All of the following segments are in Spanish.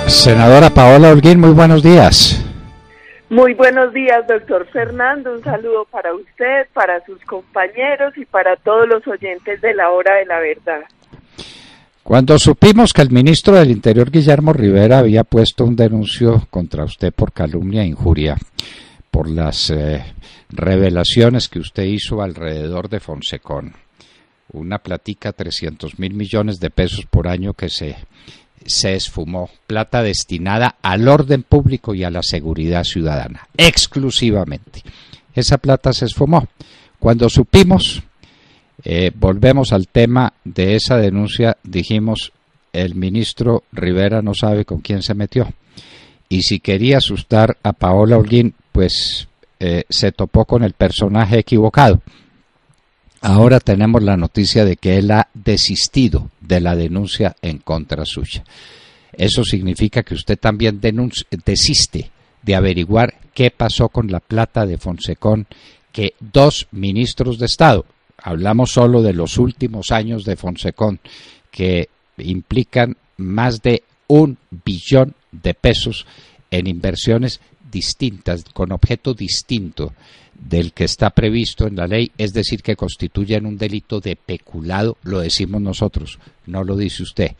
Senadora Paola Holguín, muy buenos días. Muy buenos días, doctor Fernando. Un saludo para usted, para sus compañeros y para todos los oyentes de la Hora de la Verdad. Cuando supimos que el ministro del Interior, Guillermo Rivera, había puesto un denuncio contra usted por calumnia e injuria, por las revelaciones que usted hizo alrededor de Fonsecon, una platica 300.000 millones de pesos por año que se esfumó, plata destinada al orden público y a la seguridad ciudadana, exclusivamente. Esa plata se esfumó. Cuando supimos, volvemos al tema de esa denuncia, dijimos, el ministro Rivera no sabe con quién se metió. Y si quería asustar a Paola Holguín, pues se topó con el personaje equivocado. Ahora tenemos la noticia de que él ha desistido de la denuncia en contra suya. Eso significa que usted también desiste de averiguar qué pasó con la plata de Fonsecon, que 2 ministros de Estado, hablamos solo de los últimos años de Fonsecon, que implican más de 1 billón de pesos en inversiones distintas, con objeto distinto del que está previsto en la ley, es decir, que constituyen un delito de peculado, lo decimos nosotros, no lo dice usted.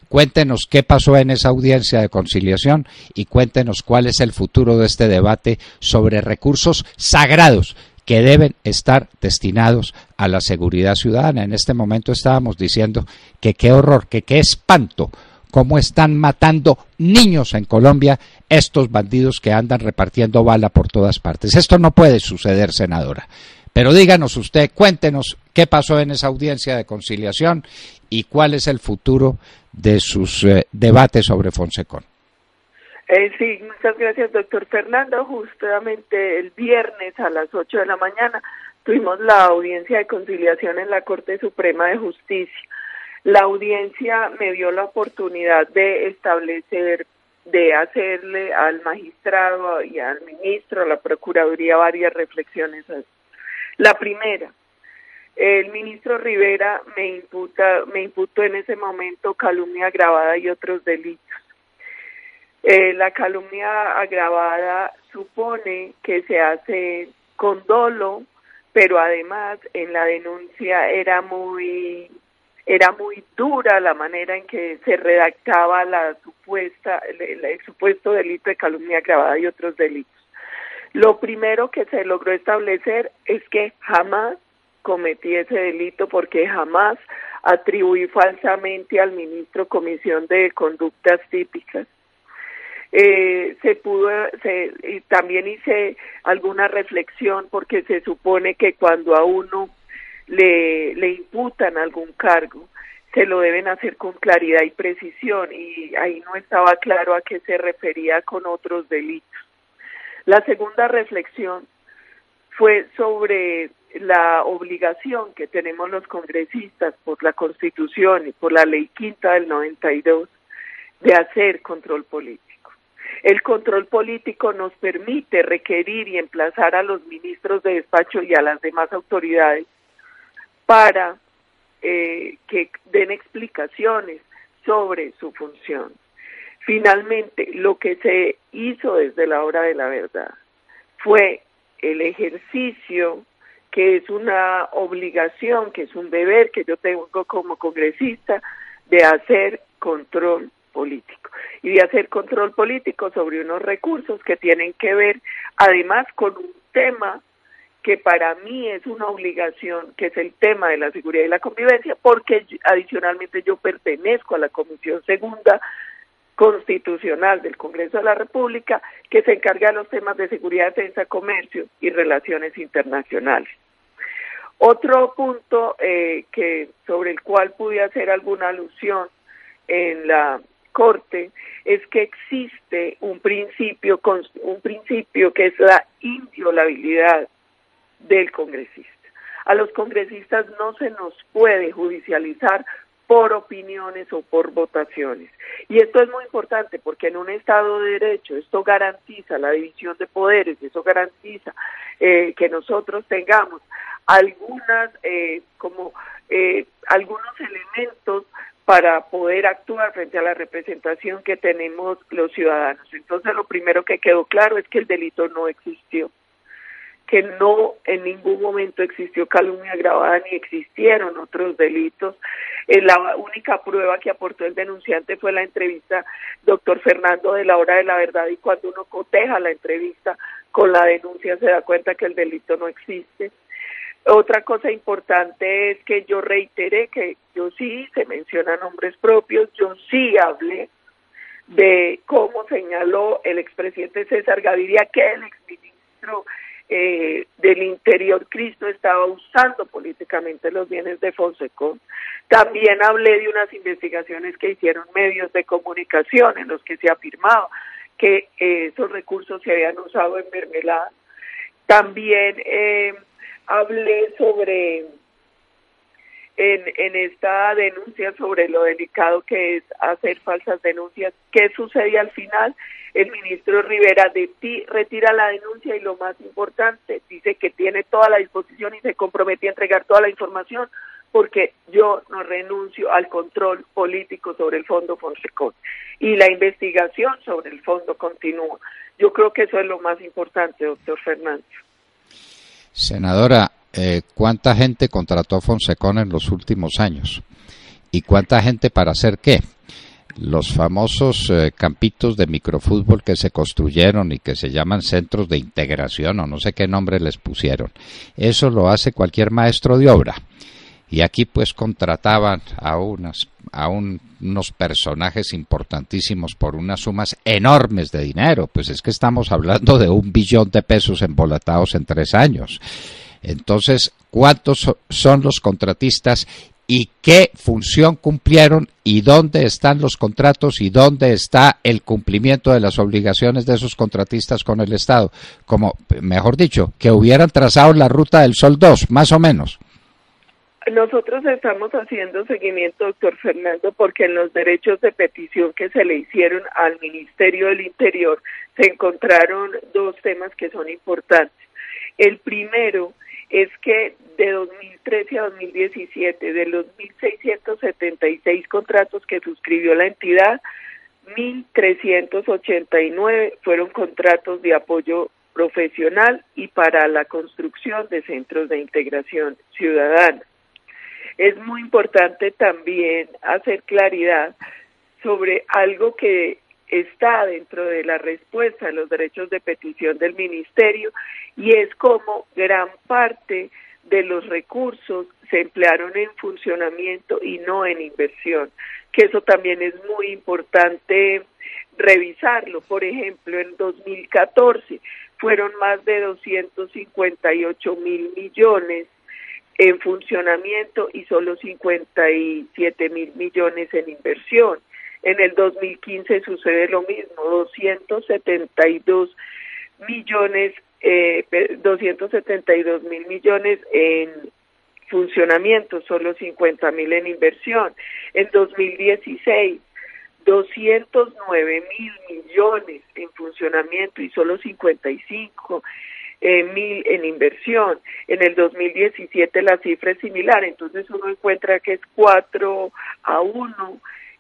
Cuéntenos qué pasó en esa audiencia de conciliación y cuéntenos cuál es el futuro de este debate sobre recursos sagrados que deben estar destinados a la seguridad ciudadana. En este momento estábamos diciendo que qué horror, que qué espanto, cómo están matando niños en Colombia estos bandidos que andan repartiendo bala por todas partes. Esto no puede suceder, senadora. Pero díganos usted, cuéntenos qué pasó en esa audiencia de conciliación y cuál es el futuro de sus debates sobre Fonsecon. Sí, muchas gracias, doctor Fernando. Justamente el viernes a las 8 de la mañana tuvimos la audiencia de conciliación en la Corte Suprema de Justicia. La audiencia me dio la oportunidad de establecer, de hacerle al magistrado y al ministro, a la Procuraduría, varias reflexiones. La primera, el ministro Rivera me imputó en ese momento calumnia agravada y otros delitos. La calumnia agravada supone que se hace con dolo, pero además en la denuncia era muy dura la manera en que se redactaba el supuesto delito de calumnia agravada y otros delitos. Lo primero que se logró establecer es que jamás cometí ese delito, porque jamás atribuí falsamente al ministro comisión de conductas típicas. También hice alguna reflexión, porque se supone que cuando a uno le imputan algún cargo, se lo deben hacer con claridad y precisión, y ahí no estaba claro a qué se refería con otros delitos. La segunda reflexión fue sobre la obligación que tenemos los congresistas por la Constitución y por la Ley Quinta del 92 de hacer control político. El control político nos permite requerir y emplazar a los ministros de despacho y a las demás autoridades para que den explicaciones sobre su función. Finalmente, lo que se hizo desde la Hora de la Verdad fue el ejercicio, que es una obligación, que es un deber que yo tengo como congresista, de hacer control político. Y de hacer control político sobre unos recursos que tienen que ver, además, con un tema que para mí es una obligación, que es el tema de la seguridad y la convivencia, porque adicionalmente yo pertenezco a la Comisión Segunda Constitucional del Congreso de la República, que se encarga de los temas de seguridad, defensa, comercio y relaciones internacionales. Otro punto sobre el cual pude hacer alguna alusión en la Corte es que existe un principio que es la inviolabilidad del congresista. A los congresistas no se nos puede judicializar por opiniones o por votaciones. Y esto es muy importante, porque en un Estado de Derecho esto garantiza la división de poderes, eso garantiza que nosotros tengamos algunos elementos para poder actuar frente a la representación que tenemos los ciudadanos. Entonces, lo primero que quedó claro es que el delito no existió, que no en ningún momento existió calumnia agravada ni existieron otros delitos. La única prueba que aportó el denunciante fue la entrevista doctor Fernando de la Hora de la Verdad, y cuando uno coteja la entrevista con la denuncia se da cuenta que el delito no existe. Otra cosa importante es que yo reiteré que yo sí se mencionan nombres propios, yo sí hablé de cómo señaló el expresidente César Gaviria que el exministro del Interior, Cristo, estaba usando políticamente los bienes de Fonsecon. También hablé de unas investigaciones que hicieron medios de comunicación en los que se afirmaba que esos recursos se habían usado en mermelada. También hablé sobre, en esta denuncia, sobre lo delicado que es hacer falsas denuncias. ¿Qué sucede al final? El ministro Rivera retira la denuncia y, lo más importante, dice que tiene toda la disposición y se compromete a entregar toda la información, porque yo no renuncio al control político sobre el Fondo Fonsecon y la investigación sobre el fondo continúa. Yo creo que eso es lo más importante, doctor Fernández. Senadora, ¿cuánta gente contrató Fonsecon en los últimos años? ¿Y cuánta gente para hacer qué? Los famosos campitos de microfútbol que se construyeron y que se llaman centros de integración o no sé qué nombre les pusieron. Eso lo hace cualquier maestro de obra. Y aquí pues contrataban a unos personajes importantísimos por unas sumas enormes de dinero. Pues es que estamos hablando de 1 billón de pesos embolatados en 3 años. Entonces, ¿cuántos son los contratistas y qué función cumplieron y dónde están los contratos y dónde está el cumplimiento de las obligaciones de esos contratistas con el Estado? Como, mejor dicho, que hubieran trazado la ruta del Sol 2, más o menos. Nosotros estamos haciendo seguimiento, doctor Fernando, porque en los derechos de petición que se le hicieron al Ministerio del Interior se encontraron 2 temas que son importantes. El primero es que de 2013 a 2017, de los 1.676 contratos que suscribió la entidad, 1.389 fueron contratos de apoyo profesional y para la construcción de centros de integración ciudadana. Es muy importante también hacer claridad sobre algo que está dentro de la respuesta a los derechos de petición del Ministerio, y es como gran parte de los recursos se emplearon en funcionamiento y no en inversión, que eso también es muy importante revisarlo. Por ejemplo, en 2014 fueron más de 258.000 millones en funcionamiento y solo 57.000 millones en inversión. En el 2015 sucede lo mismo, 272 mil millones en funcionamiento, solo 50.000 en inversión. En 2016, 209.000 millones en funcionamiento y solo 55.000 en inversión. En el 2017 la cifra es similar, entonces uno encuentra que es 4-1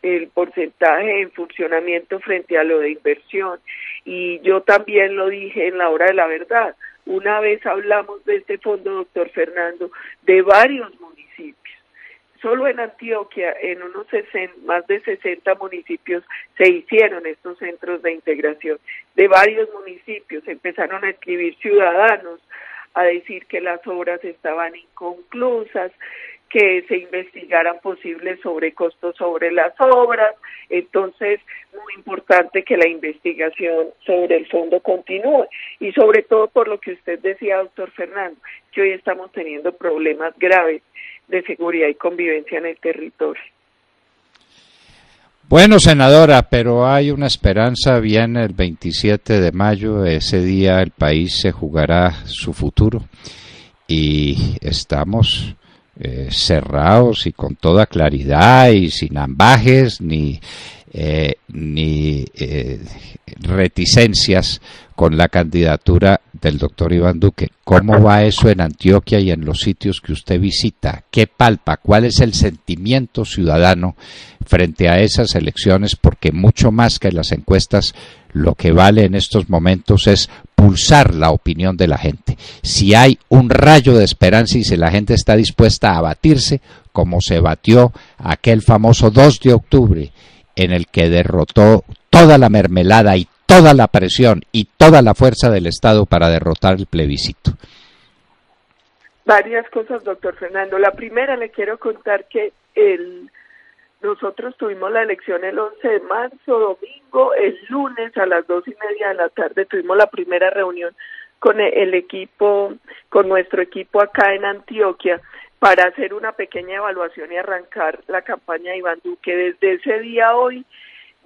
el porcentaje en funcionamiento frente a lo de inversión. Y yo también lo dije en la Hora de la Verdad. Una vez hablamos de este fondo, doctor Fernando, de varios municipios. Solo en Antioquia, en más de 60 municipios, se hicieron estos centros de integración. De varios municipios empezaron a escribir ciudadanos, a decir que las obras estaban inconclusas, que se investigaran posibles sobrecostos sobre las obras. Entonces, muy importante que la investigación sobre el fondo continúe, y sobre todo por lo que usted decía, doctor Fernando, que hoy estamos teniendo problemas graves de seguridad y convivencia en el territorio. Bueno, senadora, pero hay una esperanza. Viene el 27 de mayo, ese día el país se jugará su futuro y estamos cerrados y con toda claridad y sin ambajes ni ni reticencias con la candidatura del doctor Iván Duque. ¿Cómo va eso en Antioquia y en los sitios que usted visita? ¿Qué palpa? ¿Cuál es el sentimiento ciudadano frente a esas elecciones? Porque mucho más que las encuestas, lo que vale en estos momentos es pulsar la opinión de la gente. Si hay un rayo de esperanza y si la gente está dispuesta a batirse, como se batió aquel famoso 2 de octubre, en el que derrotó toda la mermelada y toda la presión y toda la fuerza del Estado para derrotar el plebiscito. Varias cosas, doctor Fernando. La primera, le quiero contar que nosotros tuvimos la elección el 11 de marzo, domingo. El lunes a las 2:30 de la tarde tuvimos la primera reunión con el equipo, con nuestro equipo acá en Antioquia, para hacer una pequeña evaluación y arrancar la campaña de Iván Duque. Desde ese día a hoy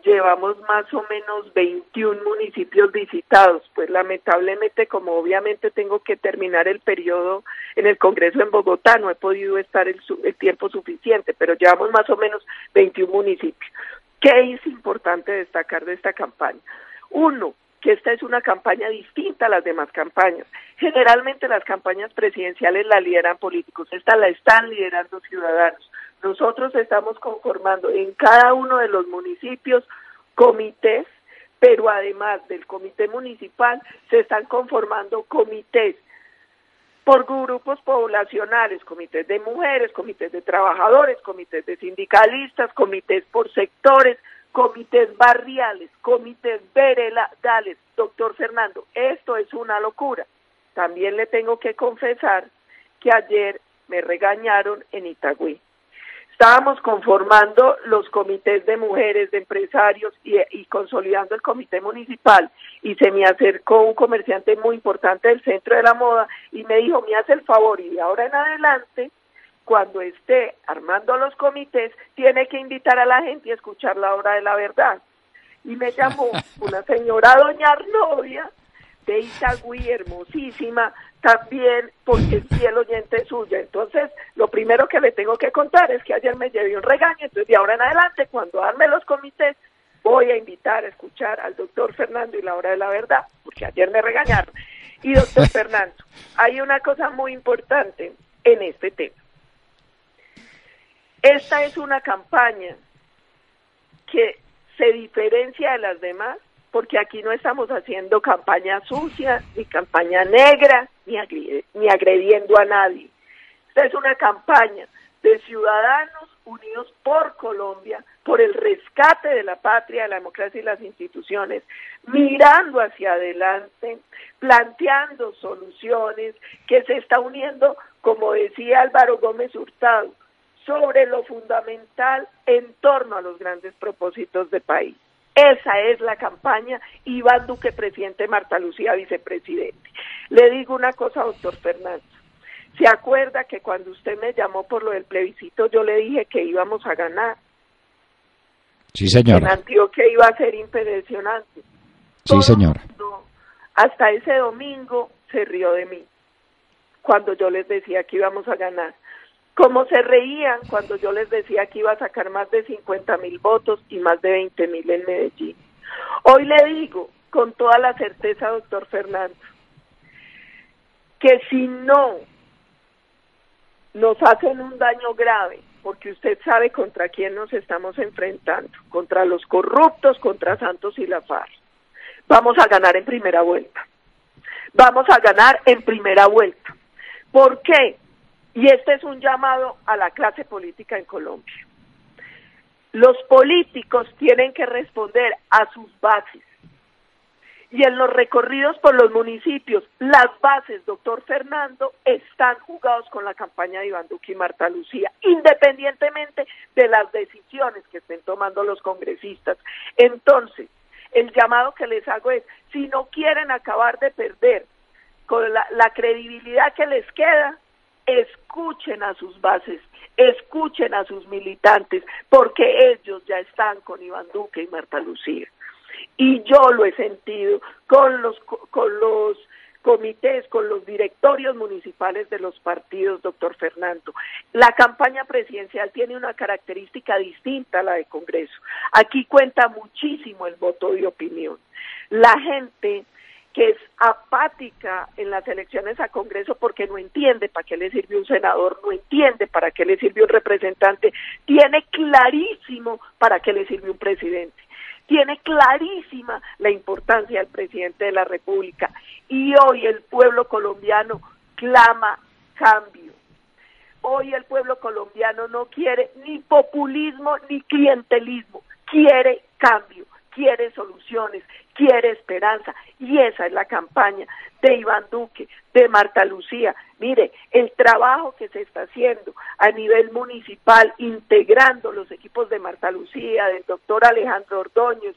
llevamos más o menos 21 municipios visitados. Pues lamentablemente, como obviamente tengo que terminar el periodo en el Congreso en Bogotá, no he podido estar el tiempo suficiente, pero llevamos más o menos 21 municipios. ¿Qué es importante destacar de esta campaña? Uno, que esta es una campaña distinta a las demás campañas. Generalmente las campañas presidenciales la lideran políticos, esta la están liderando ciudadanos. Nosotros estamos conformando en cada uno de los municipios comités, pero además del comité municipal se están conformando comités por grupos poblacionales, comités de mujeres, comités de trabajadores, comités de sindicalistas, comités por sectores, comités barriales, comités veredales. Doctor Fernando, esto es una locura. También le tengo que confesar que ayer me regañaron en Itagüí. Estábamos conformando los comités de mujeres, de empresarios y consolidando el comité municipal, y se me acercó un comerciante muy importante del centro de la moda y me dijo: me hace el favor, y de ahora en adelante, cuando esté armando los comités, tiene que invitar a la gente a escuchar la hora de la verdad. Y me llamó una señora, doña Arnovia, de Itagüí, hermosísima, también porque es fiel oyente suya. Entonces, lo primero que le tengo que contar es que ayer me llevé un regaño. Entonces, de ahora en adelante, cuando arme los comités, voy a invitar a escuchar al doctor Fernando y la hora de la verdad, porque ayer me regañaron. Y doctor Fernando, hay una cosa muy importante en este tema. Esta es una campaña que se diferencia de las demás, porque aquí no estamos haciendo campaña sucia, ni campaña negra, ni agrediendo a nadie. Esta es una campaña de ciudadanos unidos por Colombia, por el rescate de la patria, de la democracia y las instituciones, mirando hacia adelante, planteando soluciones, que se está uniendo, como decía Álvaro Gómez Hurtado, sobre lo fundamental en torno a los grandes propósitos de país. Esa es la campaña. Iván Duque, presidente; Marta Lucía, vicepresidente. Le digo una cosa, doctor Fernando. ¿Se acuerda que cuando usted me llamó por lo del plebiscito, yo le dije que íbamos a ganar? Sí, señora. En Antioquia iba a ser impresionante. Sí, señora. Hasta ese domingo se rió de mí, cuando yo les decía que íbamos a ganar. Como se reían cuando yo les decía que iba a sacar más de 50.000 votos y más de 20.000 en Medellín. Hoy le digo con toda la certeza, doctor Fernando, que si no nos hacen un daño grave, porque usted sabe contra quién nos estamos enfrentando, contra los corruptos, contra Santos y la FARC, vamos a ganar en primera vuelta. Vamos a ganar en primera vuelta. ¿Por qué? Y este es un llamado a la clase política en Colombia. Los políticos tienen que responder a sus bases. Y en los recorridos por los municipios, las bases, doctor Fernando, están jugados con la campaña de Iván Duque y Marta Lucía, independientemente de las decisiones que estén tomando los congresistas. Entonces, el llamado que les hago es, si no quieren acabar de perder con la credibilidad que les queda, escuchen a sus bases, escuchen a sus militantes, porque ellos ya están con Iván Duque y Marta Lucía. Y yo lo he sentido con comités, con los directorios municipales de los partidos, doctor Fernando. La campaña presidencial tiene una característica distinta a la de Congreso. Aquí cuenta muchísimo el voto de opinión. La gente que es apática en las elecciones a Congreso porque no entiende para qué le sirve un senador, no entiende para qué le sirve un representante, tiene clarísimo para qué le sirve un presidente, tiene clarísima la importancia del presidente de la República, y hoy el pueblo colombiano clama cambio. Hoy el pueblo colombiano no quiere ni populismo ni clientelismo, quiere cambio, quiere soluciones, quiere esperanza, y esa es la campaña de Iván Duque, de Marta Lucía. Mire, el trabajo que se está haciendo a nivel municipal, integrando los equipos de Marta Lucía, del doctor Alejandro Ordóñez,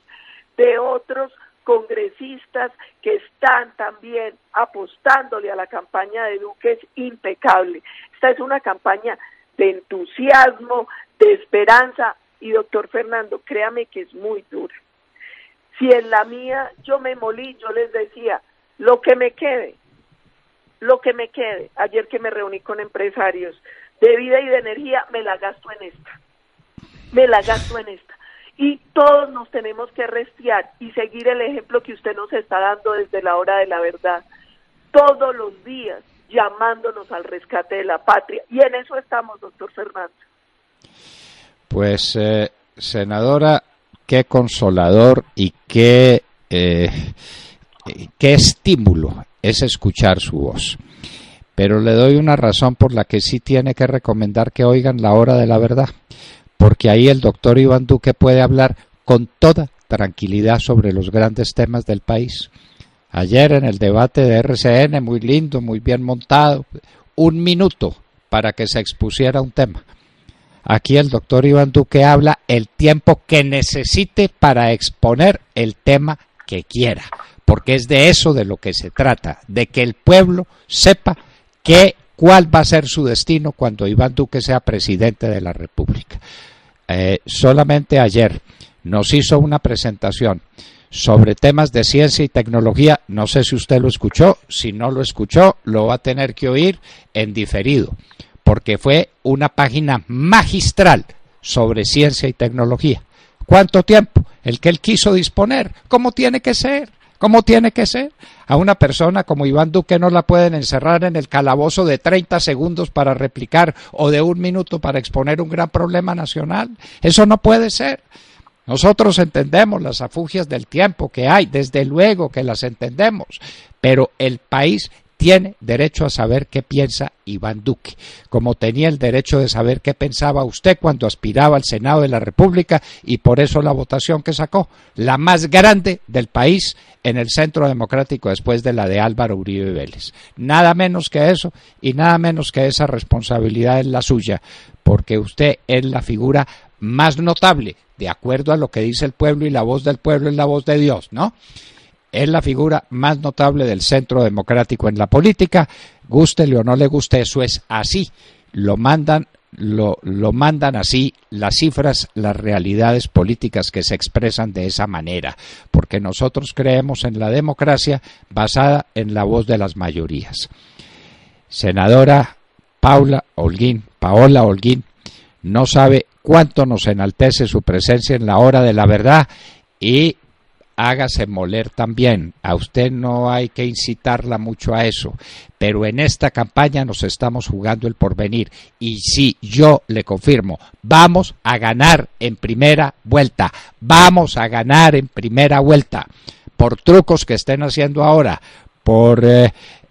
de otros congresistas que están también apostándole a la campaña de Duque, es impecable. Esta es una campaña de entusiasmo, de esperanza, y doctor Fernando, créame que es muy dura. Si en la mía yo me molí, yo les decía, lo que me quede, ayer que me reuní con empresarios de vida y de energía, me la gasto en esta. Y todos nos tenemos que restiar y seguir el ejemplo que usted nos está dando desde la hora de la verdad, todos los días llamándonos al rescate de la patria, y en eso estamos, doctor Fernando. Pues, senadora, qué consolador y qué estímulo es escuchar su voz. Pero le doy una razón por la que sí tiene que recomendar que oigan La Hora de la Verdad, porque ahí el doctor Iván Duque puede hablar con toda tranquilidad sobre los grandes temas del país. Ayer en el debate de RCN, muy lindo, muy bien montado, 1 minuto para que se expusiera un tema. Aquí el doctor Iván Duque habla el tiempo que necesite para exponer el tema que quiera, porque es de eso de lo que se trata, de que el pueblo sepa cuál va a ser su destino cuando Iván Duque sea presidente de la República. Solamente ayer nos hizo una presentación sobre temas de ciencia y tecnología, no sé si usted lo escuchó, si no lo escuchó, lo va a tener que oír en diferido, porque fue una página magistral sobre ciencia y tecnología. ¿Cuánto tiempo? El que él quiso disponer. ¿Cómo tiene que ser? ¿Cómo tiene que ser? A una persona como Iván Duque no la pueden encerrar en el calabozo de 30 segundos para replicar o de 1 minuto para exponer un gran problema nacional. Eso no puede ser. Nosotros entendemos las afugias del tiempo que hay, desde luego que las entendemos, pero el país tiene derecho a saber qué piensa Iván Duque, como tenía el derecho de saber qué pensaba usted cuando aspiraba al Senado de la República, y por eso la votación que sacó, la más grande del país en el Centro Democrático después de la de Álvaro Uribe Vélez. Nada menos que eso, y nada menos que esa responsabilidad es la suya, porque usted es la figura más notable, de acuerdo a lo que dice el pueblo, y la voz del pueblo es la voz de Dios, ¿no? Es la figura más notable del Centro Democrático en la política, gústele o no le guste, eso es así, lo mandan así las cifras, las realidades políticas que se expresan de esa manera, porque nosotros creemos en la democracia basada en la voz de las mayorías. Senadora Paola Holguín, no sabe cuánto nos enaltece su presencia en La Hora de la Verdad, y hágase moler también. A usted no hay que incitarla mucho a eso, pero en esta campaña nos estamos jugando el porvenir, y sí, yo le confirmo, vamos a ganar en primera vuelta, por trucos que estén haciendo ahora, por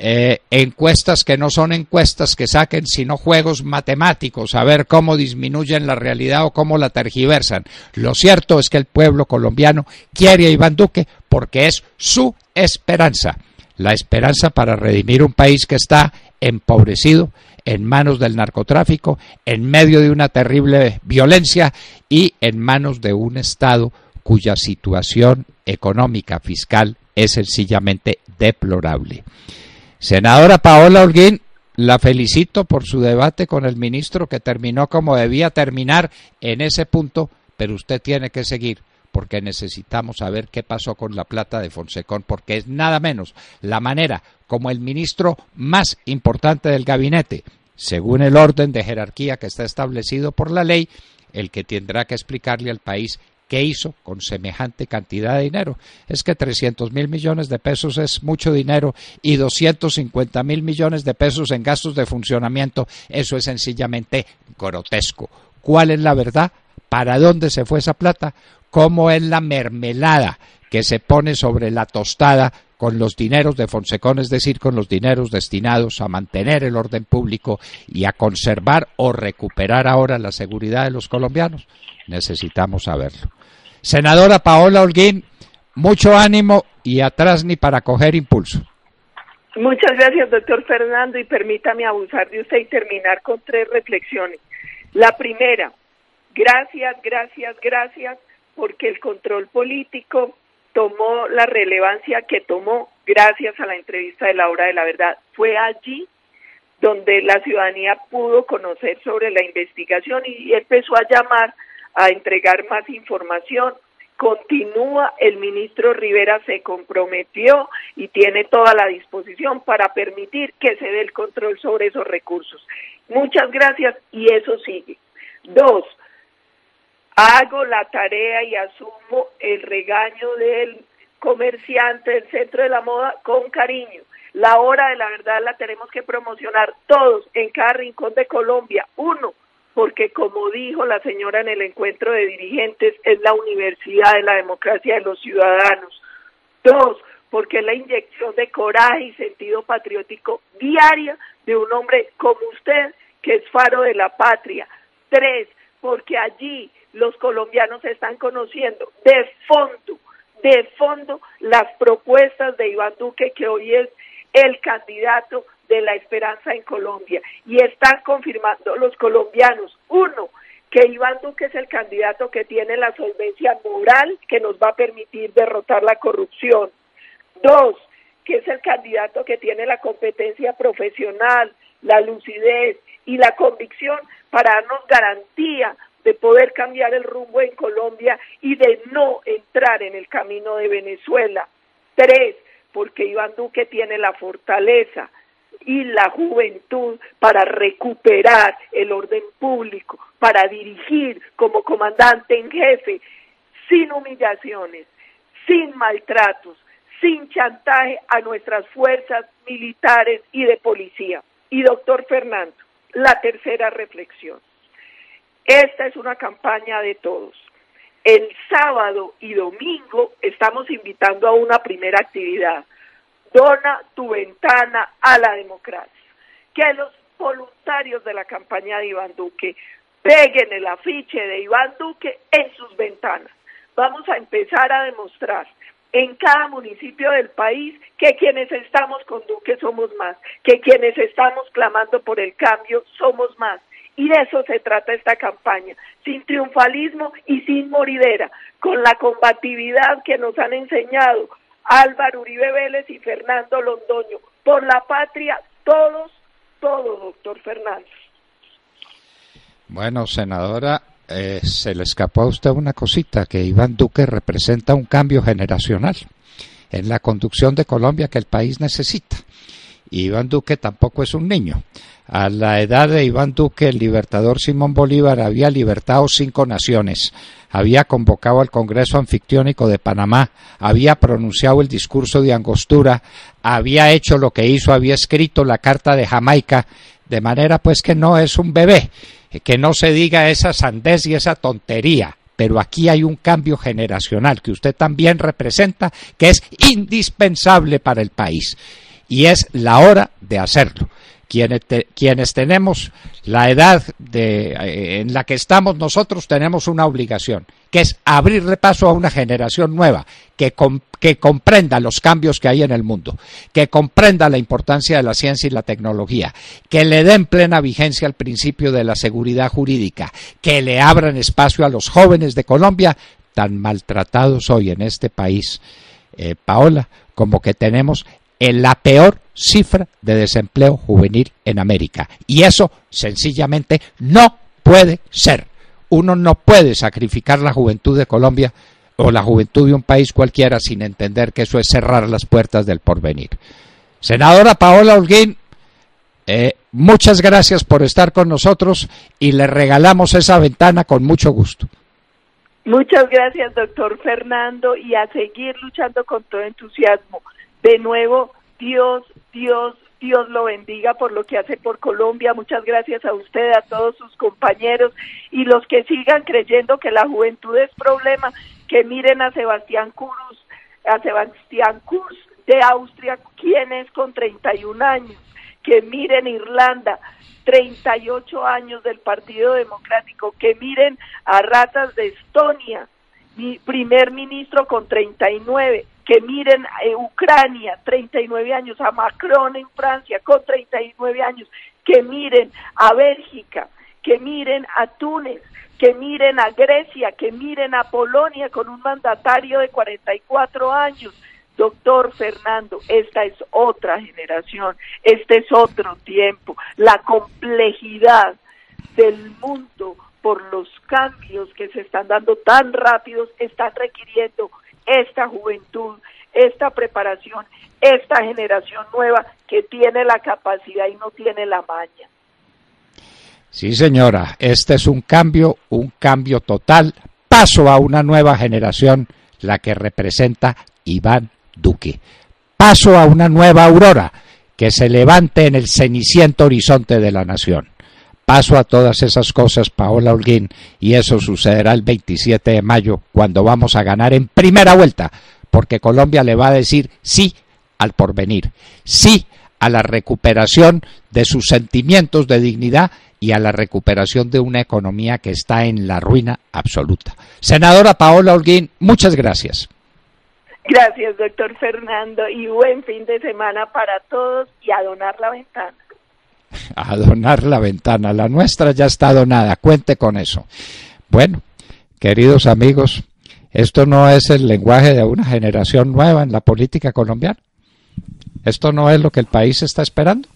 encuestas que no son encuestas que saquen sino juegos matemáticos, a ver cómo disminuyen la realidad o cómo la tergiversan. Lo cierto es que el pueblo colombiano quiere a Iván Duque porque es su esperanza, la esperanza para redimir un país que está empobrecido, en manos del narcotráfico, en medio de una terrible violencia y en manos de un Estado cuya situación económica, fiscal, es sencillamente deplorable. Senadora Paola Holguín, la felicito por su debate con el ministro, que terminó como debía terminar en ese punto, pero usted tiene que seguir, porque necesitamos saber qué pasó con la plata de Fonsecón, porque es nada menos la manera como el ministro más importante del gabinete, según el orden de jerarquía que está establecido por la ley, el que tendrá que explicarle al país qué hizo con semejante cantidad de dinero. Es que 300.000 millones de pesos es mucho dinero y 250.000 millones de pesos en gastos de funcionamiento, eso es sencillamente grotesco. ¿Cuál es la verdad? ¿Para dónde se fue esa plata? ¿Cómo es la mermelada que se pone sobre la tostada con los dineros de Fonsecón, es decir, con los dineros destinados a mantener el orden público y a conservar o recuperar ahora la seguridad de los colombianos? Necesitamos saberlo. Senadora Paola Holguín, mucho ánimo y atrás ni para coger impulso. Muchas gracias, doctor Fernando, y permítame abusar de usted y terminar con 3 reflexiones. La primera, gracias, porque el control político tomó la relevancia que tomó gracias a la entrevista de la Hora de la Verdad. Fue allí donde la ciudadanía pudo conocer sobre la investigación y empezó a llamar a entregar más información. Continúa, el ministro Rivera se comprometió y tiene toda la disposición para permitir que se dé el control sobre esos recursos. Muchas gracias y eso sigue. 2, hago la tarea y asumo el regaño del comerciante del centro de la moda con cariño. La Hora de la Verdad la tenemos que promocionar todos en cada rincón de Colombia. 1, porque como dijo la señora en el encuentro de dirigentes, es la universidad de la democracia de los ciudadanos. 2, porque es la inyección de coraje y sentido patriótico diaria de un hombre como usted, que es faro de la patria. 3, porque allí los colombianos están conociendo de fondo las propuestas de Iván Duque, que hoy es el candidato de la esperanza en Colombia, y están confirmando los colombianos, 1, que Iván Duque es el candidato que tiene la solvencia moral que nos va a permitir derrotar la corrupción. 2, que es el candidato que tiene la competencia profesional, la lucidez y la convicción para darnos garantía de poder cambiar el rumbo en Colombia y de no entrar en el camino de Venezuela. 3, porque Iván Duque tiene la fortaleza y la juventud para recuperar el orden público, para dirigir como comandante en jefe, sin humillaciones, sin maltratos, sin chantaje a nuestras fuerzas militares y de policía. Y doctor Fernando, la tercera reflexión. Esta es una campaña de todos. El sábado y domingo estamos invitando a una primera actividad. Dona tu ventana a la democracia. Que los voluntarios de la campaña de Iván Duque peguen el afiche de Iván Duque en sus ventanas. Vamos a empezar a demostrar en cada municipio del país que quienes estamos con Duque somos más, que quienes estamos clamando por el cambio somos más. Y de eso se trata esta campaña, sin triunfalismo y sin moridera, con la combatividad que nos han enseñado Álvaro Uribe Vélez y Fernando Londoño. Por la patria, todos, doctor Fernando. Bueno, senadora, se le escapó a usted una cosita, que Iván Duque representa un cambio generacional en la conducción de Colombia que el país necesita. Iván Duque tampoco es un niño. A la edad de Iván Duque, el libertador Simón Bolívar había libertado 5 naciones, había convocado al Congreso Anfictiónico de Panamá, había pronunciado el discurso de Angostura, había hecho lo que hizo, había escrito la Carta de Jamaica, de manera pues que no es un bebé, que no se diga esa sandez y esa tontería. Pero aquí hay un cambio generacional que usted también representa, que es indispensable para el país. Y es la hora de hacerlo. Quienes tenemos la edad en la que estamos nosotros tenemos una obligación, que es abrirle paso a una generación nueva, que comprenda los cambios que hay en el mundo, que comprenda la importancia de la ciencia y la tecnología, que le den plena vigencia al principio de la seguridad jurídica, que le abran espacio a los jóvenes de Colombia, tan maltratados hoy en este país, Paola, como que tenemos en la peor cifra de desempleo juvenil en América. Y eso sencillamente no puede ser. Uno no puede sacrificar la juventud de Colombia o la juventud de un país cualquiera sin entender que eso es cerrar las puertas del porvenir. Senadora Paola Holguín, muchas gracias por estar con nosotros y le regalamos esa ventana con mucho gusto. Muchas gracias, doctor Fernando, y a seguir luchando con todo entusiasmo. De nuevo, Dios lo bendiga por lo que hace por Colombia. Muchas gracias a usted, a todos sus compañeros, y los que sigan creyendo que la juventud es problema, que miren a Sebastián Kurz de Austria, quien es con 31 años, que miren Irlanda, 38 años del Partido Democrático, que miren a Ratas de Estonia, mi primer ministro con 39, que miren a Ucrania, 39 años, a Macron en Francia con 39 años, que miren a Bélgica, que miren a Túnez, que miren a Grecia, que miren a Polonia con un mandatario de 44 años. Doctor Fernando, esta es otra generación, este es otro tiempo. La complejidad del mundo por los cambios que se están dando tan rápidos están requiriendo esta juventud, esta preparación, esta generación nueva que tiene la capacidad y no tiene la maña. Sí, señora, este es un cambio total, paso a una nueva generación, la que representa Iván Duque. Paso a una nueva aurora que se levante en el ceniciento horizonte de la nación. Paso a todas esas cosas, Paola Holguín, y eso sucederá el 27 de mayo, cuando vamos a ganar en primera vuelta, porque Colombia le va a decir sí al porvenir, sí a la recuperación de sus sentimientos de dignidad y a la recuperación de una economía que está en la ruina absoluta. Senadora Paola Holguín, muchas gracias. Gracias, doctor Fernando, y buen fin de semana para todos, y a donar la ventana. A donar la ventana, la nuestra ya está donada, cuente con eso. Bueno, queridos amigos, esto no es el lenguaje de una generación nueva en la política colombiana. Esto no es lo que el país está esperando.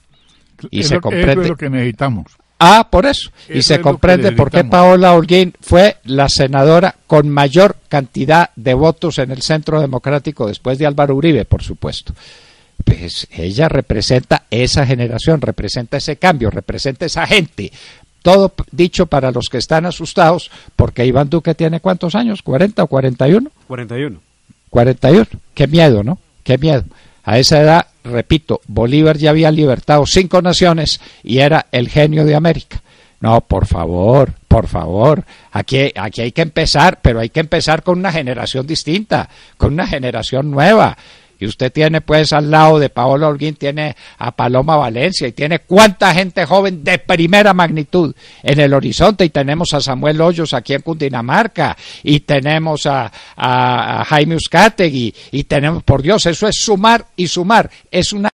Y se comprende. Eso es lo que necesitamos. Ah, por eso. Y se comprende por qué Paola Holguín fue la senadora con mayor cantidad de votos en el Centro Democrático después de Álvaro Uribe, por supuesto. Pues ella representa esa generación, representa ese cambio, representa esa gente. Todo dicho para los que están asustados, porque Iván Duque tiene ¿cuántos años? ¿40 o 41? 41. 41. Qué miedo, ¿no? Qué miedo. A esa edad, repito, Bolívar ya había libertado 5 naciones y era el genio de América. No, por favor, aquí hay que empezar, pero hay que empezar con una generación distinta, con una generación nueva. Y usted tiene pues al lado de Paola Holguín, tiene a Paloma Valencia y tiene cuánta gente joven de primera magnitud en el horizonte, y tenemos a Samuel Hoyos aquí en Cundinamarca y tenemos a Jaime Uzcategui y tenemos, por Dios, eso es sumar y sumar, es una